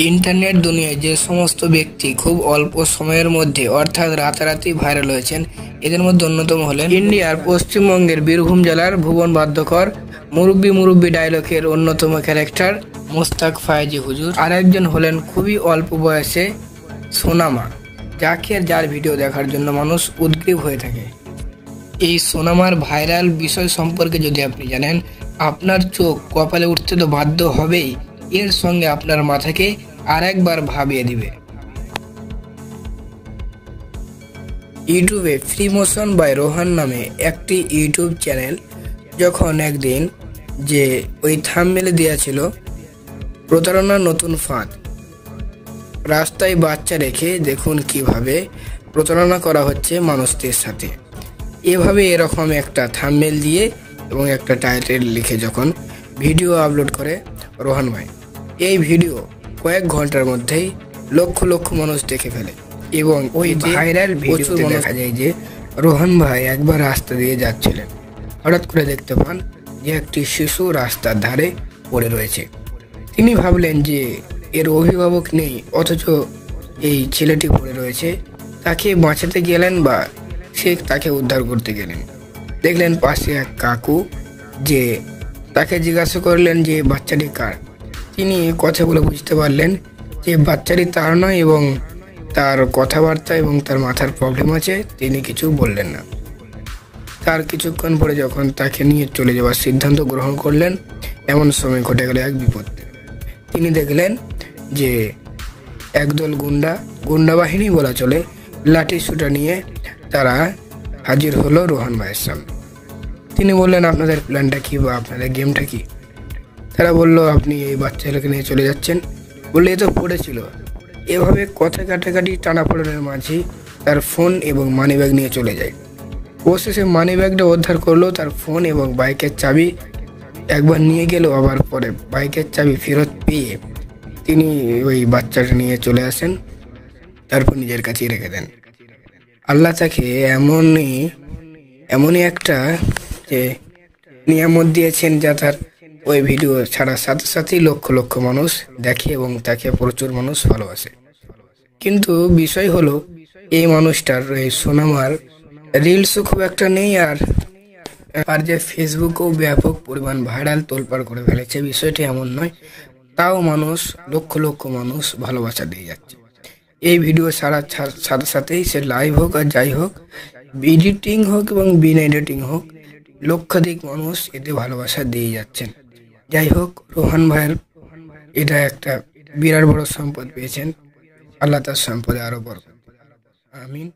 Internet দুনিয়ায় যে সমস্ত ব্যক্তি খুব অল্প সময়ের মধ্যে অর্থাৎ রাতারাতি ভাইরাল হয়েছেন, এদের মধ্যে অন্যতম হলেন ইন্ডিয়ার পশ্চিমবঙ্গের বীরভূম জেলার ভুবন বাদ্যকর মুরব্বি মুরব্বি ডায়লগের অন্যতম ক্যারেক্টার মোস্তাক ফায়েজি হুজুর। আর একজন হলেন খুবই অল্প বয়সে সোনামা, যার ভিডিও দেখার জন্য মানুষ উদগ্রীব হয়ে থাকে। এই সোনামার ভাইরাল বিষয় সম্পর্কে যদি আপনি জানেন, আপনার চোখ কপালে উঠতে তো বাধ্য হবেই, এর সঙ্গে আপনার মাথাকে আরেকবার ভাবিয়ে দিবে। ইউটিউবে ফ্রি মোশন বাই রোহান নামে একটি ইউটিউব চ্যানেল যখন একদিন যে ওই থাম্বনেলে দেওয়া ছিল প্রতারণার নতুন ফাঁদ, রাস্তায় বাচ্চা রেখে দেখুন কিভাবে প্রতারণা করা হচ্ছে মানুষদের সাথে, এভাবে এরকম একটা থাম্বনেল দিয়ে এবং একটা টাইটেল লিখে যখন ভিডিও আপলোড করে রোহান ভাই, এই ভিডিও কয়েক ঘন্টার মধ্যেই লক্ষ লক্ষ মানুষ দেখে ফেলে এবং ওই ভাইরাল ভিডিওতে দেখা যায় যে রোহান ভাই একবার রাস্তা দিয়ে যাচ্ছিলেন, হঠাৎ করে দেখতে পান যে একটি শিশু রাস্তার ধারে পড়ে রয়েছে। তিনি ভাবলেন যে এর অভিভাবক নেই, অথচ এই ছেলেটি পড়ে রয়েছে, তাকে বাঁচাতে গেলেন বা তাকে উদ্ধার করতে গেলেন। দেখলেন পাশে এক কাকু, যে তাকে জিজ্ঞাসা করলেন যে বাচ্চাটি কার। তিনি কথা বলে বুঝতে পারলেন যে বাচ্চাটি তার নয় এবং তার কথাবার্তা এবং তার মাথার প্রবলেম আছে, তিনি কিছু বললেন না। তার কিছুক্ষণ পরে যখন তাকে নিয়ে চলে যাওয়ার সিদ্ধান্ত গ্রহণ করলেন, এমন সময় ঘটে গেল এক বিপদ। তিনি দেখলেন যে একদল গুন্ডা বাহিনী বলা চলে, লাঠি সুটা নিয়ে তারা হাজির হলো রোহান ভাইয়ের সামনে। তিনি বললেন, আপনাদের প্ল্যানটা কি বা আপনাদের গেমটা কি? তারা বলল, আপনি এই বাচ্চাটাকে নিয়ে চলে যাচ্ছেন। বললে, এ তো পড়েছিল। এভাবে কথা কাটাকাটি টানাপোড়েনের মাঝে তার ফোন এবং মানি ব্যাগ নিয়ে চলে যায়। অবশেষে মানি ব্যাগটা উদ্ধার করলো, তার ফোন এবং বাইকের চাবি একবার নিয়ে গেল, আবার পরে বাইকের চাবি ফেরত পেয়ে তিনি ওই বাচ্চাটা নিয়ে চলে আসেন, তারপর নিজের কাছেই রেখে দেন। আল্লাহ তাকে এমনই একটা যে নিয়ামত দিয়েছেন, যা তার ওই ভিডিও ছাড়ার সাথে সাথেই লক্ষ লক্ষ মানুষ দেখে এবং তাকে প্রচুর মানুষ ভালোবাসে। কিন্তু বিষয় হলো, এই মানুষটার এই সোনামার রিলসও খুব একটা নেই, আর যে ফেসবুকেও ব্যাপক পরিমাণ ভাইরাল তোলপাড় করে ফেলেছে, বিষয়টি এমন নয়। তাও মানুষ লক্ষ লক্ষ মানুষ ভালোবাসা দিয়ে যাচ্ছে। এই ভিডিও ছাড়ার সাথে সাথেই সে লাইভ হোক আর যাই হোক, এডিটিং হোক এবং বিনা এডিটিং হোক, লক্ষাধিক মানুষ এতে ভালোবাসা দিয়ে যাচ্ছেন। যাই হোক, রোহান ভাইয়ের এটা একটা বিরাট বড় সম্পদ পেয়েছেন। আল্লাহ তার সম্পদে আরো বড়। আমিন।